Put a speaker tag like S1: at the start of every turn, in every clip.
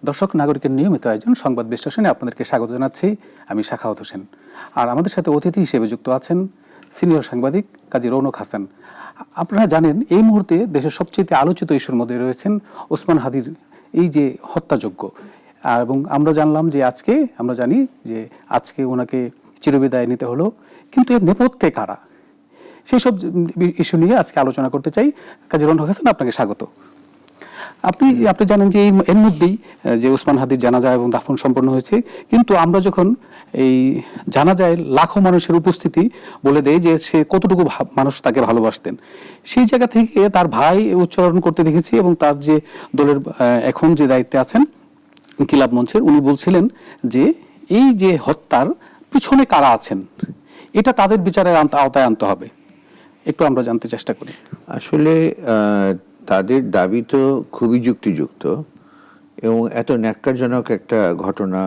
S1: দর্শক নাগরিকের নিয়মিত আয়োজন সংবাদ বিশ্লেষণে আপনাদেরকে স্বাগত জানাচ্ছি। আমি সাখাওয়াত হোসেন। আর আমাদের সাথে অতিথি হিসেবে যুক্ত আছেন সিনিয়র সাংবাদিক কাজী রৌনক হাসান। আপনারা জানেন এই মুহূর্তে দেশের সবচেয়ে আলোচিত ইস্যুর মধ্যে রয়েছেন ওসমান হাদির এই যে হত্যাযজ্ঞ। এবং আমরা জানলাম যে আমরা জানি যে আজকে ওনাকে চিরবিদায় নিতে হলো, কিন্তু এর নেপথ্যে কারা, সেই সব ইস্যু নিয়ে আজকে আলোচনা করতে চাই। কাজী রৌনক হাসান, আপনাকে স্বাগত। আপনি জানেন যে এর মধ্যেই যে ওসমান হাদির জানাজা এবং দাফন সম্পন্ন হয়েছে, কিন্তু আমরা যখন এই জানাজায় লাখো মানুষের উপস্থিতি বলে দেয় যে সে কতটুকু মানুষ তাকে ভালোবাসতেন, সেই জায়গা থেকে তার ভাই উচ্চারণ করতে দেখেছি। এবং তার যে দলের এখন যে দায়িত্বে আছেন ইনকিলাব মঞ্চের, উনি বলছিলেন যে এই যে হত্যার পিছনে কারা আছেন এটা তাদের বিচারের আওতায় আনতে হবে। একটু আমরা জানতে চেষ্টা করি।
S2: আসলে তাদের দাবি তো খুবই যুক্তিযুক্ত এবং এত ন্যাক্কারজনক একটা ঘটনা,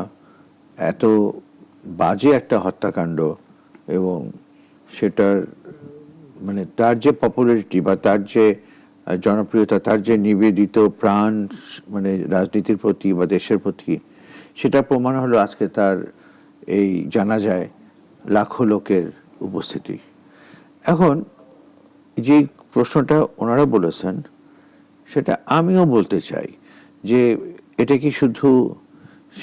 S2: এত বাজে একটা হত্যাকাণ্ড, এবং সেটার মানে তার যে পপুলারিটি বা তার যে জনপ্রিয়তা, তার যে নিবেদিত প্রাণ মানে রাজনীতির প্রতি বা দেশের প্রতি, সেটা প্রমাণ হলো আজকে তার এই জানাজায় লাখো লোকের উপস্থিতি। এখন যে প্রশ্নটা ওনারা বলেছেন সেটা আমিও বলতে চাই যে এটা কি শুধু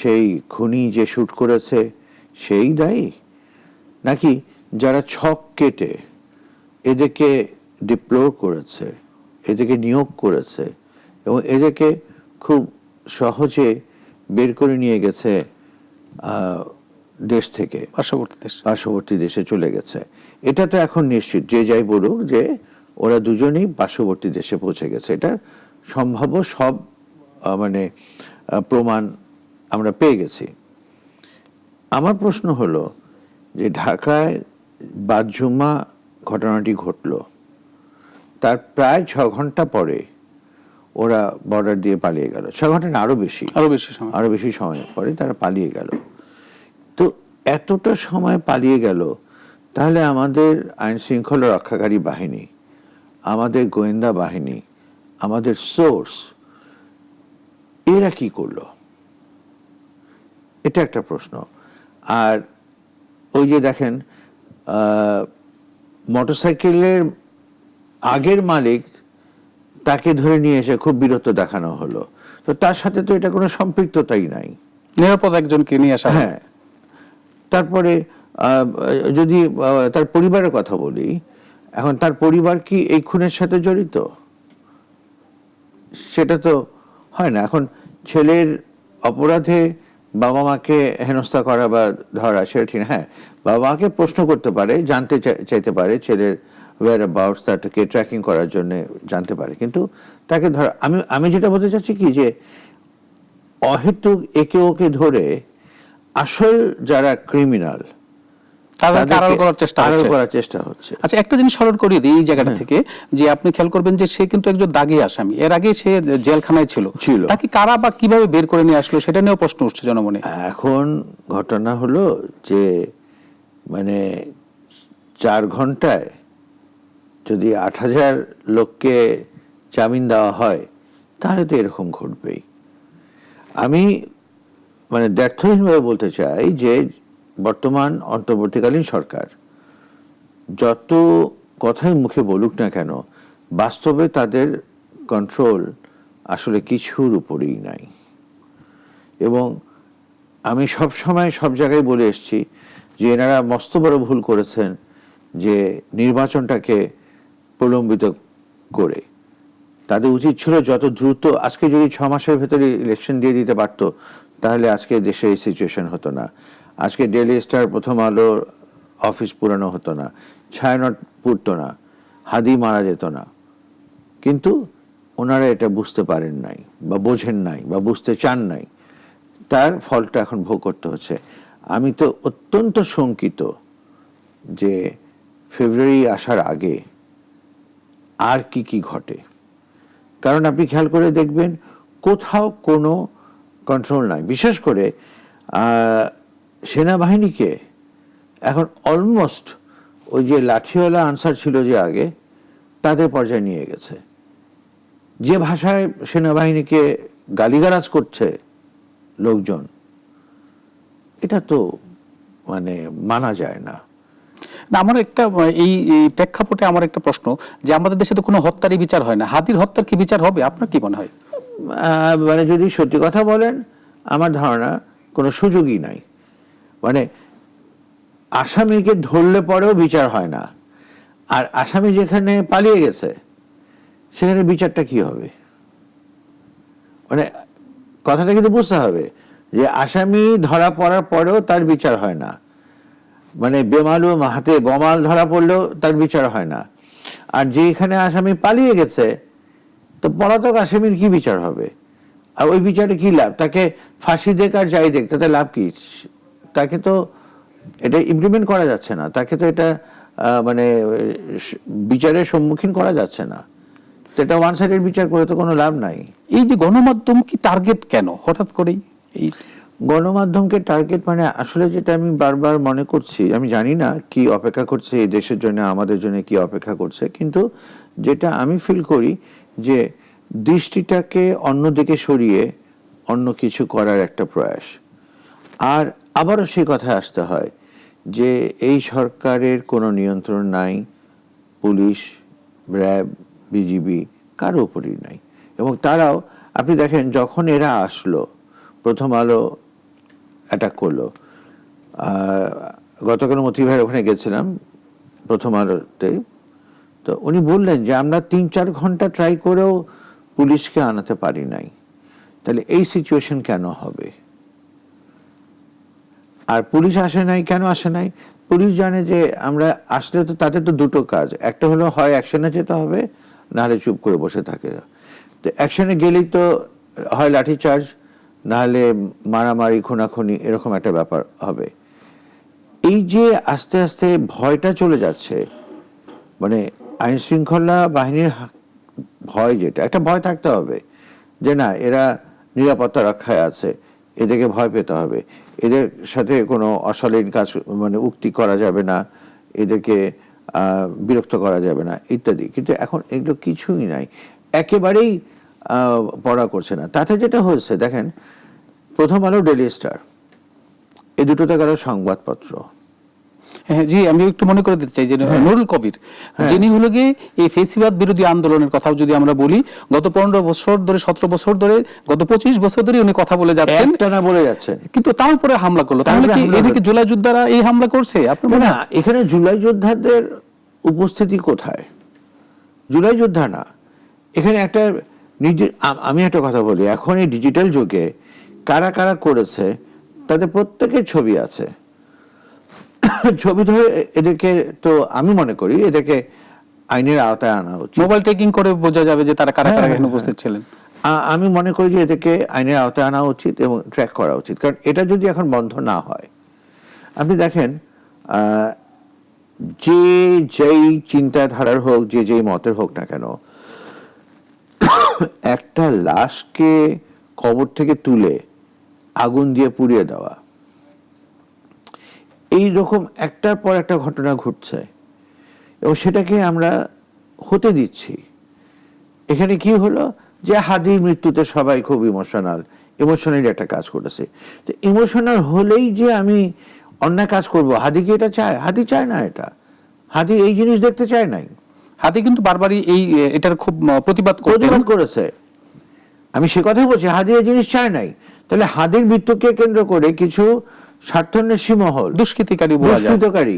S2: সেই খুনি যে শ্যুট করেছে সেই দায়ী, নাকি যারা ছক কেটে এদেরকে ডিপ্লোর করেছে, এদেরকে নিয়োগ করেছে এবং এদেরকে খুব সহজে বের করে নিয়ে গেছে দেশ থেকে, পার্শ্ববর্তী দেশে চলে গেছে। এটা তো এখন নিশ্চিত, যে যাই বলুক, যে ওরা দুজনেই পার্শ্ববর্তী দেশে পৌঁছে গেছে। এটা সম্ভাব্য সব মানে প্রমাণ আমরা পেয়ে গেছি। আমার প্রশ্ন হলো যে ঢাকায় বাদজুম্মা ঘটনাটি ঘটল, তার প্রায় 6 ঘন্টা পরে ওরা বর্ডার দিয়ে পালিয়ে গেল। 6 ঘন্টা না, আরো বেশি সময় পরে তারা পালিয়ে গেল। তো এতটা সময় পালিয়ে গেল, তাহলে আমাদের আইন শৃঙ্খলা রক্ষাকারী বাহিনী, আমাদের গোয়েন্দা বাহিনী, আমাদের সোর্স, এরা কি করলো? এটা একটা প্রশ্ন। আর ওই যে দেখেন মোটরসাইকেলের আগের মালিক, তাকে ধরে নিয়ে এসে খুব বীরত্ব দেখানো হলো, তো তার সাথে তো এটা কোনো সম্পৃক্ততাই নাই,
S1: নিরাপদ একজনকে নিয়ে আসা।
S2: হ্যাঁ। তারপরে যদি তার পরিবারের কথা বলি, এখন তার পরিবার কি এই খুনের সাথে জড়িত? সেটা তো হয় না। এখন ছেলের অপরাধে বাবা মাকে হেনস্থা করা বা ধরা, সেটা ঠিক না। হ্যাঁ, বাবা মাকে প্রশ্ন করতে পারে, জানতে চাইতে পারে, ছেলের ওয়্যার অ্যাবাউটস, তাকে ট্র্যাকিং করার জন্য জানতে পারে, কিন্তু তাকে ধরা, আমি যেটা বলতে চাচ্ছি কি, যে অহেতুক একে ওকে ধরে আসল যারা ক্রিমিনাল করার চেষ্টা হচ্ছে।
S1: আচ্ছা, একটা জিনিস স্মরণ করিয়ে দিই এই জায়গাটা থেকে, যে আপনি খেয়াল করবেন যে সে কিন্তু একজন দাগী আসামি, এর আগে সে জেলখানায় ছিল। তাকে কারা বা কিভাবে বের করে নিয়ে আসলো সেটা নিয়েও প্রশ্ন উঠছে জনমনে।
S2: এখন ঘটনা হলো যে মানে 4 ঘন্টায় যদি 8,000 লোককে জামিন দেওয়া হয়, তাহলে তো এরকম ঘটবেই। আমি মানে দ্ব্যর্থহীনভাবে বলতে চাই যে বর্তমান অন্তর্বর্তীকালীন সরকার যত কথাই মুখে বলুক না কেন, বাস্তবে তাদের কন্ট্রোল আসলে কিছুর উপরেই নাই। এবং আমি সব সময় সব জায়গায় বলে এসেছি যে এনারা মস্ত বড় ভুল করেছেন যে নির্বাচনটাকে প্রলম্বিত করে। তাদের উচিত ছিল যত দ্রুত, আজকে যদি 6 মাসের ভেতরে ইলেকশন দিয়ে দিতে পারত, তাহলে আজকে দেশে এই সিচুয়েশন হতো না। আজকে ডেইলি স্টার, প্রথম আলোর অফিস পুরানো হতো না, ছায়ানট পুড়তো না, হাদি মারা যেত না। কিন্তু ওনারা এটা বুঝতে পারেন নাই বা বোঝেন নাই বা বুঝতে চান নাই, তার ফলটা এখন ভোগ করতে হচ্ছে। আমি তো অত্যন্ত শঙ্কিত যে ফেব্রুয়ারি আসার আগে আর কি ঘটে। কারণ আপনি খেয়াল করে দেখবেন কোথাও কোনো কন্ট্রোল নাই। বিশেষ করে সেনাবাহিনীকে এখন অলমোস্ট ওই যে লাঠিওয়ালা আনসার ছিল যে আগে, তাদের পর্যায়ে নিয়ে গেছে। যে ভাষায় সেনাবাহিনীকে গালিগালাজ করছে লোকজন, এটা তো মানে মানা যায় না।
S1: না, আমার একটা এই এই প্রেক্ষাপটে আমার একটা প্রশ্ন, যে আমাদের দেশে তো কোনো হত্যারই বিচার হয় না, হাদির হত্যার কি বিচার হবে? আপনার কি মনে হয়?
S2: মানে যদি সত্যি কথা বলেন, আমার ধারণা কোনো সুযোগই নাই। মানে আসামিকে ধরলে পরেও বিচার হয় না, আর আসামি যেখানে পালিয়ে গেছে সেখানে বিচারটা কি হবে? মানে কথাটা কিন্তু বুঝতে হবে যে আসামি ধরা পড়ার পরেও তার বিচার হয় না, মানে বেমালুম হাতে বোমাল ধরা পড়লেও তার বিচার হয় না। আর যেখানে আসামি পালিয়ে গেছে, তো পলাতক আসামির কি বিচার হবে? আর ওই বিচারে কি লাভ? তাকে ফাঁসি দেখ আর যাই দেখ, তাতে লাভ কি? তাকে তো এটা ইমপ্লিমেন্ট করা যাচ্ছে না, তাকে তো এটা মানে বিচারের সম্মুখীন করা যাচ্ছে না। তো এটা ওয়ান সাইডের বিচার করে তো কোনো লাভ নাই।
S1: এই যে গণমাধ্যম কি টার্গেট কেন হঠাৎ করেই এই
S2: গণমাধ্যমকে টার্গেট, মানে আসলে যেটা আমি বারবার মনে করছি, আমি জানি না কি অপেক্ষা করছে এই দেশের জন্য, আমাদের জন্য কি অপেক্ষা করছে, কিন্তু যেটা আমি ফিল করি যে দৃষ্টিটাকে অন্যদিকে সরিয়ে অন্য কিছু করার একটা প্রয়াস। আর আবারও সেই কথায় আসতে হয় যে এই সরকারের কোনো নিয়ন্ত্রণ নাই, পুলিশ, র্যাব, বিজিবি কারো উপরই নাই। এবং তারাও, আপনি দেখেন যখন এরা আসলো, প্রথম আলো অ্যাটাক করলো, গতকাল মতি ভাইয়ের ওখানে গেছিলাম প্রথম আলোতে, তো উনি বললেন যে আমরা 3-4 ঘন্টা ট্রাই করেও পুলিশকে আনাতে পারি নাই। তাহলে এই সিচুয়েশন কেন হবে? আর পুলিশ আসে নাই, কেন আসে নাই? পুলিশ জানে যে আমরা আসলে তো তাদের তো দুটো কাজ, একটা হলো হয় অ্যাকশনে যেতে হবে, নাহলে চুপ করে বসে থাকে। তো অ্যাকশনে গেলেই তো হয় লাঠিচার্জ, নাহলে মারামারি, খুনাখুনি, এরকম একটা ব্যাপার হবে। এই যে আস্তে আস্তে ভয়টা চলে যাচ্ছে, মানে আইন শৃঙ্খলা বাহিনীর ভয়, যেটা একটা ভয় থাকতে হবে যে না, এরা নিরাপত্তা রক্ষায় আছে, এদেরকে ভয় পেতে হবে, এদের সাথে কোনো অশালীন কাজ মানে উক্তি করা যাবে না, এদেরকে বিরক্ত করা যাবে না ইত্যাদি। কিন্তু এখন এগুলো কিছুই নাই, একেবারেই পড়া করছে না। তাতে যেটা হয়েছে দেখেন, প্রথম আলো, ডেইলি স্টার, এই দুটোতে কারো সংবাদপত্র।
S1: হ্যাঁ জি, আমি একটু মনে করে দিতে চাই যে নুরুল কবির, যিনি হলো গিয়ে এই ফেসিবাদ বিরোধী আন্দোলনের কথাও যদি আমরা বলি, গত 15 বছর ধরে, 17 বছর ধরে, গত 25 বছর ধরে উনি কথা বলে যাচ্ছেন,
S2: একটানা বলে যাচ্ছেন,
S1: কিন্তু তারপরে হামলা করলো। তাহলে কি এদিকে জুলাই যোদ্ধারা এই হামলা করছে? আপনার
S2: না, এখানে জুলাই যোদ্ধাদের উপস্থিতি কোথায়? জুলাই যোদ্ধা না, এখানে একটা আমি একটা কথা বলি, এখন এই ডিজিটাল যুগে কারা কারা করেছে তাদের প্রত্যেকের ছবি আছে। ছবি ধরে এদেরকে, তো আমি মনে করি এদেরকে আইনের আওতায় আনা উচিত।
S1: মোবাইল টেকিং করে বোঝা যাবে যে তারা কারা কারা এখানে উপস্থিত ছিলেন।
S2: আমি মনে করি যে এদেরকে আইনের আওতায় আনা উচিত এবং ট্র্যাক করা উচিত। কারণ এটা যদি এখন বন্ধ না হয়, আপনি দেখেন যে যেই চিন্তাধারার হোক, যে যেই মতের হোক না কেন, একটা লাশকে কবর থেকে তুলে আগুন দিয়ে পুড়িয়ে দেওয়া, এই রকম একটার পর একটা ঘটনা ঘটছে এবং সেটাকে আমরা হতে দিচ্ছি। এখানে কি হলো যে হাদির মৃত্যুতে সবাই খুব ইমোশনালি একটা কাজ করেছে। তো ইমোশনাল হলেই যে আমি অন্যায় কাজ করব, হাদি কি এটা চায়? হাদি চায় না এটা, হাদি এই জিনিস দেখতে চায় নাই।
S1: হাদি কিন্তু বারবারই এটার খুব প্রতিবাদ
S2: করেছে। আমি সে কথাই বলছি, হাদি এই জিনিস চায় নাই। তাহলে হাদির মৃত্যুকে কেন্দ্র করে কিছু স্বার্থান্বেষী মহল, দুষ্কৃতকারী,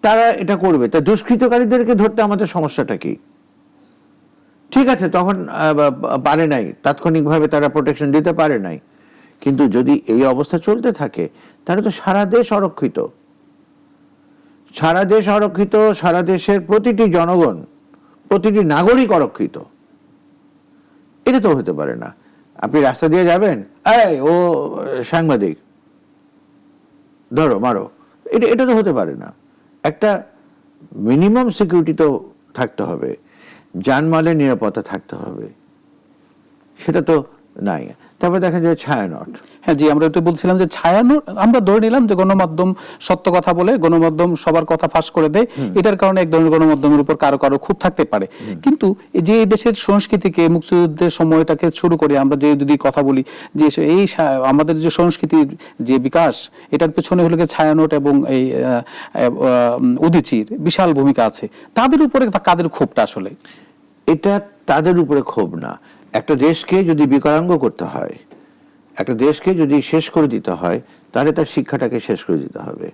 S2: তারা এটা করবে। তা দুষ্কৃতকারীদেরকে ধরতে আমাদের সমস্যাটা কি? ঠিক আছে, তখন পারে নাই, তাৎক্ষণিকভাবে তারা প্রোটেকশন দিতে পারে নাই, কিন্তু যদি এই অবস্থা চলতে থাকে তাহলে তো সারা দেশ অরক্ষিত, সারা দেশ অরক্ষিত, সারা দেশের প্রতিটি জনগণ, প্রতিটি নাগরিক অরক্ষিত। এটা তো হতে পারে না। আপনি রাস্তা দিয়ে যাবেন, এই ও সাংবাদিক, ধরো মারো, এটা তো হতে পারে না। একটা মিনিমাম সিকিউরিটি তো থাকতে হবে, জানমালের নিরাপত্তা থাকতে হবে। সেটা তো নাই। তারপর দেখা যায় ছায়ানট।
S1: হ্যাঁ জি, আমরা একটু বলছিলাম যে ছায়ানো, আমরা ধরে নিলাম যে গণমাধ্যম সত্য কথা বলে, গণমাধ্যম সবার কথা ফাঁস করে দেয়, এটার কারণে এক ধরনের গণমাধ্যমের উপর কারো কারো ক্ষোভ থাকতে পারে। কিন্তু এই যে এই দেশের সংস্কৃতিকে, মুক্তিযুদ্ধের সময়টাকে শুরু করে আমরা যে যদি কথা বলি যে এই আমাদের যে সংস্কৃতির যে বিকাশ, এটার পেছনে হলো গিয়ে ছায়ানট এবং এই উদীচীর বিশাল ভূমিকা আছে। তাদের উপরে কাদের ক্ষোভটা আসলে?
S2: এটা তাদের উপরে ক্ষোভ না। একটা দেশকে যদি বিকলাঙ্গ করতে হয়, একটা দেশকে যদি শেষ করে দিতে হয়, তাহলে তার শিক্ষাটাকে শেষ করে দিতে হবে।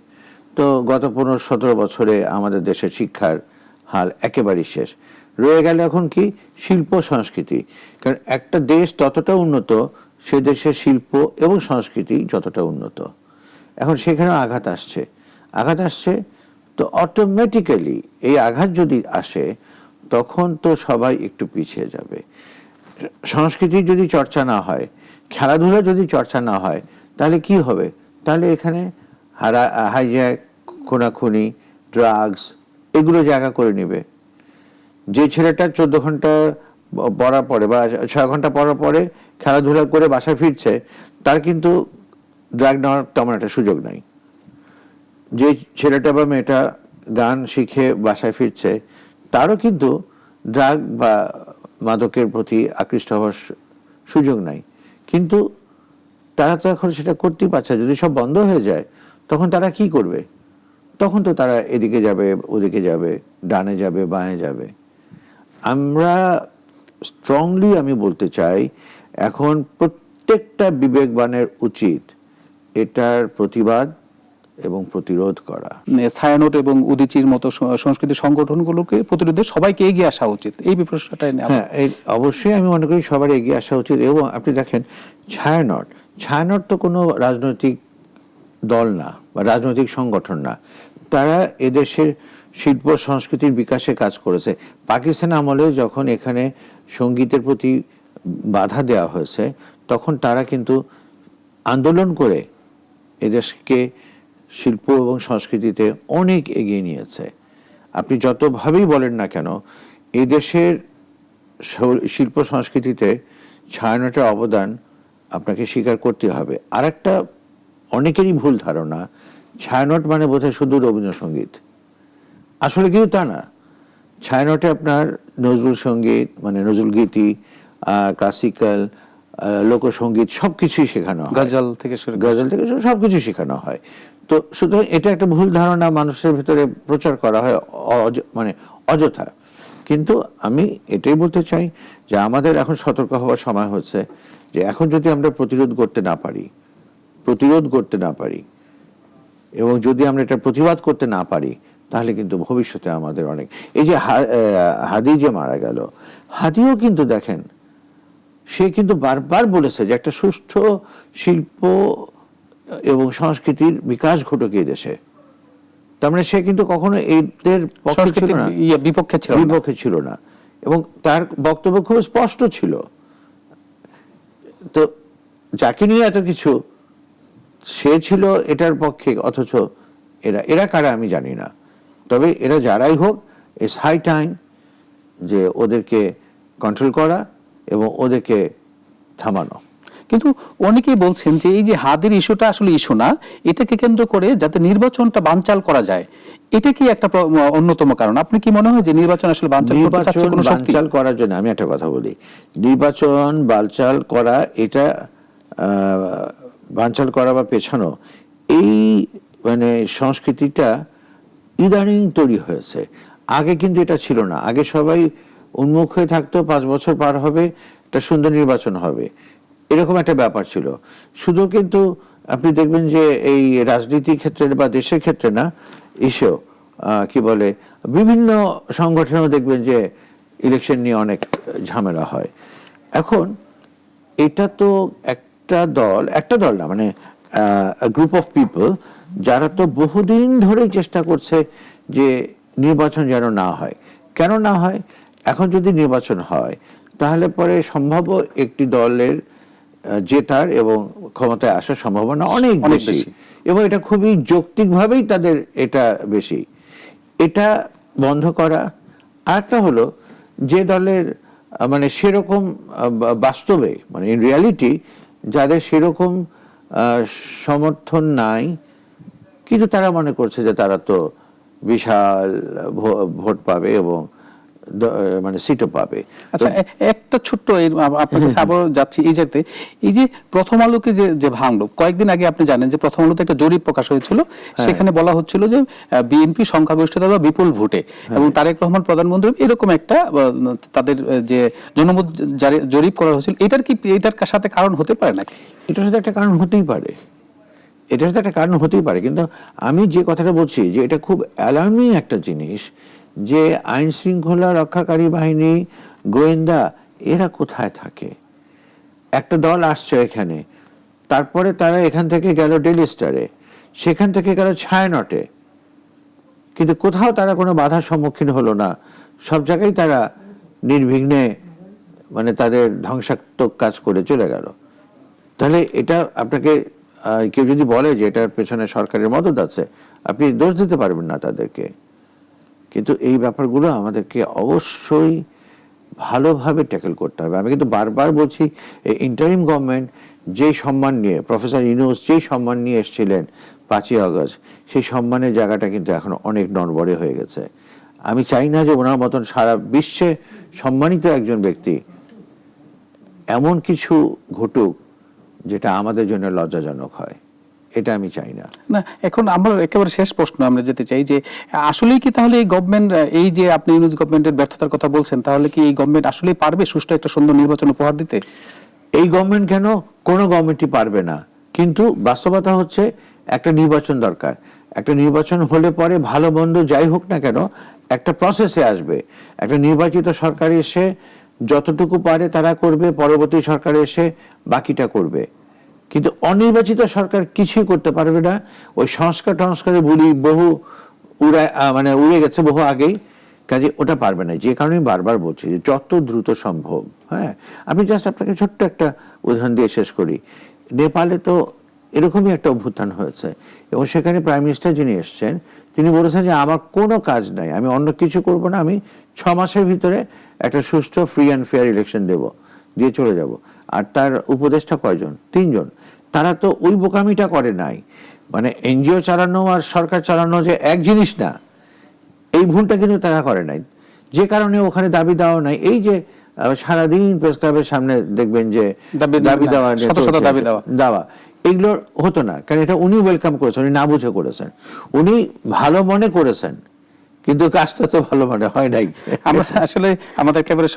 S2: তো গত 15-17 বছরে আমাদের দেশের শিক্ষার হাল একেবারেই শেষ। রয়ে গেল এখন কি? শিল্প সংস্কৃতি। কারণ একটা দেশ ততটা উন্নত, সে দেশের শিল্প এবং সংস্কৃতি যতটা উন্নত। এখন সেখানেও আঘাত আসছে, তো অটোমেটিক্যালি এই আঘাত যদি আসে, তখন তো সবাই একটু পিছিয়ে যাবে। সংস্কৃতির যদি চর্চা না হয়, খেলাধুলা যদি চর্চা না হয়, তাহলে কি হবে? তাহলে এখানে হাইজ্যাক, খুনাখুনি, ড্রাগস এগুলো জায়গা করে নেবে। যে ছেলেটা 14 ঘন্টা পড়ার পরে বা 6 ঘন্টা পড়ার পরে খেলাধুলা করে বাসায় ফিরছে, তার কিন্তু ড্রাগ নেওয়ার তেমন একটা সুযোগ নাই। যে ছেলেটা বা মেয়েটা গান শিখে বাসায় ফিরছে, তারও কিন্তু ড্রাগ বা মাদকের প্রতি আকৃষ্ট হওয়ার সুযোগ নাই। কিন্তু তারা তো এখন সেটা করতেই পারছে। যদি সব বন্ধ হয়ে যায়, তখন তারা কি করবে? তখন তো তারা এদিকে যাবে, ওদিকে যাবে, ডানে যাবে, বাঁয়ে যাবে। আমরা স্ট্রংলি আমি বলতে চাই, এখন প্রত্যেকটা বিবেকবানের উচিত এটার প্রতিবাদ এবং প্রতিরোধ করা।
S1: ছায়ানট এবং উদীচীর মতো সংস্কৃতি সংগঠনগুলোকে প্রতিরোধে সবাইকে এগিয়ে আসা উচিত, এই বিষয়টাই।
S2: হ্যাঁ, অবশ্যই আমি মনে করি সবার এগিয়ে আসা উচিত। এবং আপনি দেখেন ছায়ানট তো কোনো রাজনৈতিক দল না বা রাজনৈতিক সংগঠন না। তারা এদেশের শিল্প সংস্কৃতির বিকাশে কাজ করেছে। পাকিস্তান আমলে যখন এখানে সঙ্গীতের প্রতি বাধা দেওয়া হয়েছে, তখন তারা কিন্তু আন্দোলন করে এদেশকে শিল্প এবং সংস্কৃতিতে অনেক এগিয়ে নিয়েছে। আপনি যতভাবেই বলেন না কেন, এই দেশের শিল্প সংস্কৃতিতে ছায়ানটের অবদান আপনাকে স্বীকার করতে হবে। আর একটা অনেকেরই ভুল ধারণা, ছায়ানট মানে বোধহয় শুধু রবীন্দ্রসঙ্গীত। আসলে কিন্তু তা না। ছায়ানটে আপনার নজরুল সঙ্গীত, মানে নজরুল গীতি, ক্লাসিক্যাল, লোকসঙ্গীত সবকিছুই শেখানো হয়, গজল থেকে সবকিছু শেখানো হয়। তো সুতরাং এটা একটা ভুল ধারণা মানুষের ভিতরে প্রচার করা হয়, মানে অযথা। কিন্তু আমি এটাই বলতে চাই যে আমাদের এখন সতর্ক হওয়ার সময় হচ্ছে, যে এখন যদি আমরা প্রতিরোধ করতে না পারি এবং যদি আমরা এটা প্রতিবাদ করতে না পারি, তাহলে কিন্তু ভবিষ্যতে আমাদের অনেক, এই যে হাদি যে মারা গেল, হাদিও কিন্তু দেখেন, সে কিন্তু বারবার বলেছে যে একটা সুষ্ঠু শিল্প এবং সংস্কৃতির বিকাশ ঘটুক এই দেশে। তার মানে সে কিন্তু কখনো এদের পক্ষে ছিল না, বিপক্ষে ছিল না, এবং তার বক্তব্য খুব স্পষ্ট ছিল। তো যাকে নিয়ে এত কিছু, সে ছিল এটার পক্ষে, অথচ এরা কারা আমি জানি না। তবে এরা যারাই হোক, ইটস হাই টাইম যে ওদেরকে কন্ট্রোল করা এবং ওদেরকে থামানো।
S1: কিন্তু অনেকেই বলছেন যে এই যে হাদির ইস্যুটা আসলে ইস্যু না, এটাকে কেন্দ্র করে যাতে নির্বাচনটা বানচাল করা যায়, এটা কি একটা অন্যতম কারণ? আপনি কি মনে হয় যে নির্বাচন আসলে
S2: বানচাল করার জন্য? আমি একটা কথা বলি, নির্বাচন বানচাল করা, এটা বানচাল করা বা পেছানো, এই মানে সংস্কৃতিটা ইদানিং তৈরি হয়েছে। আগে কিন্তু এটা ছিল না। আগে সবাই উন্মুখ হয়ে থাকতো, 5 বছর পার হবে, একটা সুন্দর নির্বাচন হবে, এরকম একটা ব্যাপার ছিল শুধু। কিন্তু আপনি দেখবেন যে এই রাজনীতির ক্ষেত্রে বা দেশের ক্ষেত্রে না, এসেও কি বলে, বিভিন্ন সংগঠনেও দেখবেন যে ইলেকশন নিয়ে অনেক ঝামেলা হয়। এখন এটা তো একটা দল না, মানে গ্রুপ অফ পিপল, যারা তো বহুদিন ধরেই চেষ্টা করছে যে নির্বাচন যেন না হয়। কেন না হয়? এখন যদি নির্বাচন হয়, তাহলে পরে সম্ভাব্য একটি দলের জেতার এবং ক্ষমতায় আসার সম্ভাবনা অনেক বেশি, এবং এটা খুবই যৌক্তিকভাবেই তাদের এটা বেশি। এটা বন্ধ করা। আরেকটা হলো, যে দলের মানে সেরকম বাস্তবে মানে ইন রিয়ালিটি যাদের সেরকম সমর্থন নাই, কিন্তু তারা মনে করছে যে তারা তো বিশাল ভোট পাবে এবং মানে সিটও পাবে।
S1: আচ্ছা, একটা ছোট্ট আপনার কাছে আবার যাচ্ছি এই জায়গাতে, এই যে প্রথম আলোকে যে ভাঙলো, কয়েকদিন আগে আপনি জানেন যে প্রথম আলোতে একটা জরিপ প্রকাশ হয়েছিল, সেখানে বলা হচ্ছিল যে বিএনপি সংখ্যাগরিষ্ঠতা বা বিপুল ভোটে এবং তারেক রহমান প্রধানমন্ত্রী, এরকম একটা তাদের যে জনমত জরিপ করা হয়েছিল, এটার সাথে কারণ হতে পারে নাকি?
S2: এটার সাথে একটা কারণ হতেই পারে, এটার সাথে একটা কারণ হতেই পারে, কিন্তু আমি যে কথাটা বলছি যে এটা খুব অ্যালার্মিং একটা জিনিস যে আইন শৃঙ্খলা রক্ষাকারী বাহিনী, গোয়েন্দা, এরা কোথায় থাকে? একটা দল আসছে এখানে, তারপরে তারা এখান থেকে গেল ডেইলি স্টারে, সেখান থেকে গেল ছায়ানটে, কিন্তু কোথাও তারা কোনো বাধার সম্মুখীন হলো না, সব জায়গায় তারা নির্বিঘ্নে মানে তাদের ধ্বংসাত্মক কাজ করে চলে গেল। তাহলে এটা আপনাকে কেউ যদি বলে যে এটার পেছনে সরকারের মদদ আছে, আপনি দোষ দিতে পারবেন না তাদেরকে। কিন্তু এই ব্যাপারগুলো আমাদেরকে অবশ্যই ভালোভাবে ট্যাকেল করতে হবে। আমি কিন্তু বারবার বলছি, এই ইন্টারিম গভর্নমেন্ট যে সম্মান নিয়ে, প্রফেসর ইউনূস যেই সম্মান নিয়ে এসেছিলেন 5ই আগস্ট, সেই সম্মানের জায়গাটা কিন্তু এখন অনেক নড়বড়ে হয়ে গেছে। আমি চাই না যে ওনার মতন সারা বিশ্বে সম্মানিত একজন ব্যক্তি এমন কিছু ঘটুক যেটা আমাদের জন্য লজ্জাজনক হয়, এটা আমি চাই না।
S1: না, এখন আমরা একেবারে শেষ প্রশ্ন আমরা যেতে চাই যে আসলেই কি তাহলে এই গভর্নমেন্ট, এই যে আপনি ইউনূস গভর্নমেন্টের ব্যর্থতার কথা বলছেন, তাহলে কি এই গভর্নমেন্ট আসলেই পারবে সুষ্ঠু একটা সুন্দর নির্বাচন উপহার দিতে?
S2: এই গভর্নমেন্ট কেন, কোনো গভর্নমেন্টই পারবে না, কিন্তু বাস্তবতা হচ্ছে একটা নির্বাচন দরকার। একটা নির্বাচন হলে পরে ভালো মন্দ যাই হোক না কেন একটা প্রসেসে আসবে। একটা নির্বাচিত সরকার এসে যতটুকু পারে তারা করবে, পরবর্তী সরকার এসে বাকিটা করবে। কিন্তু অনির্বাচিত সরকার কিছুই করতে পারবে না। ওই সংস্কারের বুলি বহু উড়ে গেছে বহু আগেই, কাজে ওটা পারবে না। যে কারণে বারবার বলছি যে যত দ্রুত সম্ভব। হ্যাঁ, আমি জাস্ট আপনাকে ছোট্ট একটা উদাহরণ দিয়ে শেষ করি। নেপালে তো এরকমই একটা অভ্যুত্থান হয়েছে এবং সেখানে প্রাইম মিনিস্টার যিনি এসছেন তিনি বলেছেন যে আমার কোনো কাজ নাই, আমি অন্য কিছু করব না, আমি 6 মাসের ভিতরে একটা সুষ্ঠু ফ্রি অ্যান্ড ফেয়ার ইলেকশন দিয়ে চলে যাব। আর তার উপদেষ্টা কয়জন? 3 জন। তারা তো ওই বোকামিটা করে নাই। মানে এনজিও চালানো আর সরকার চালানো যে এক জিনিস না, এই ভুলটা কিন্তু তারা করে নাই, যে কারণে ওখানে দাবি দেওয়া নাই। এই যে সারাদিন প্রেস ক্লাবের সামনে দেখবেন যে দাবি দেওয়া এগুলো হতো না, কারণ এটা উনি ওয়েলকাম করেছেন, উনি না বুঝে করেছেন, উনি ভালো মনে করেছেন, কিন্তু কাজটা তো ভালো মনে হয় নাই।
S1: আমরা আসলে আমাদের একেবারে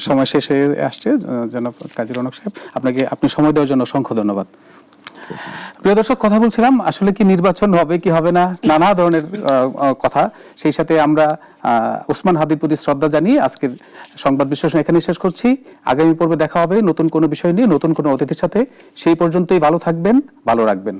S1: সময় শেষ হয়ে আসছে। জনাব কাজী রৌনক সাহেব, আপনি সময় দেওয়ার জন্য অসংখ্য ধন্যবাদ। প্রিয় দর্শক, কথা বলছিলাম আসলে কি নির্বাচন হবে কি হবে না, নানা ধরনের কথা। সেই সাথে আমরা ওসমান হাদির প্রতি শ্রদ্ধা জানিয়ে আজকের সংবাদ বিশ্লেষণ এখানে শেষ করছি। আগামী পর্বে দেখা হবে নতুন কোনো বিষয় নিয়ে, নতুন কোনো অতিথির সাথে। সেই পর্যন্তই ভালো থাকবেন, ভালো রাখবেন।